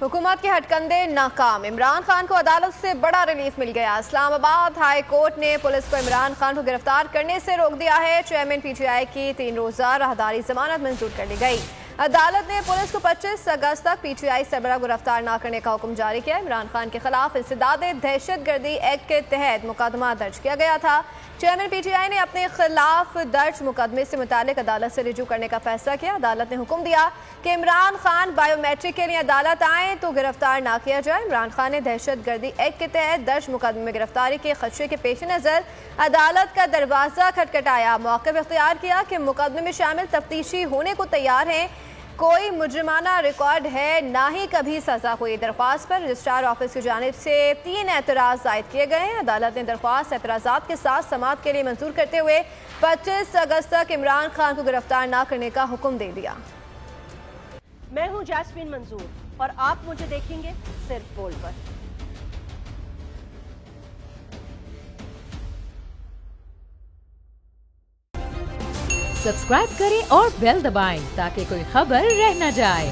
हुकूमत के हटकंडे नाकाम। इमरान खान को अदालत से बड़ा रिलीफ मिल गया। इस्लामाबाद हाई कोर्ट ने पुलिस को इमरान खान को गिरफ्तार करने से रोक दिया है। चेयरमैन पीटीआई की 3 रोजा राहदारी जमानत मंजूर कर ली गई। अदालत ने पुलिस को 25 अगस्त तक पीटीआई सरबराह गिरफ्तार न करने का हुक्म जारी किया। इमरान खान के खिलाफ इंसदाद दहशतगर्दी एक्ट के तहत मुकदमा दर्ज किया गया था। चेयरमैन पीटीआई ने अपने खिलाफ दर्ज मुकदमे से मुतालिक अदालत से रिजू करने का फैसला किया। अदालत ने हुक्म दिया कि इमरान खान बायोमेट्रिक के लिए अदालत आए तो गिरफ्तार ना किया जाए। इमरान खान ने दहशतगर्दी एक्ट के तहत दर्ज मुकदमे में गिरफ्तारी के खदशे के पेश नज़र अदालत का दरवाजा खटखटाया। मौक़िफ़ इख्तियार किया कि मुकदमे में शामिल तफ्तीशी होने को तैयार हैं। कोई मुजरिमाना रिकॉर्ड है, ना ही कभी सजा हुई। दरख्वास्त पर रजिस्ट्रार ऑफिस की जानिब से 3 एतराज़ आयद किए गए हैं। अदालत ने दरख्वास्त एतराज़ात के साथ समाअत के लिए मंजूर करते हुए 25 अगस्त तक इमरान खान को गिरफ्तार न करने का हुक्म दे दिया। मैं हूं जैस्मीन मंजूर और आप मुझे देखेंगे सिर्फ बोल पर। सब्सक्राइब करें और बेल दबाएं ताकि कोई खबर रह न जाए।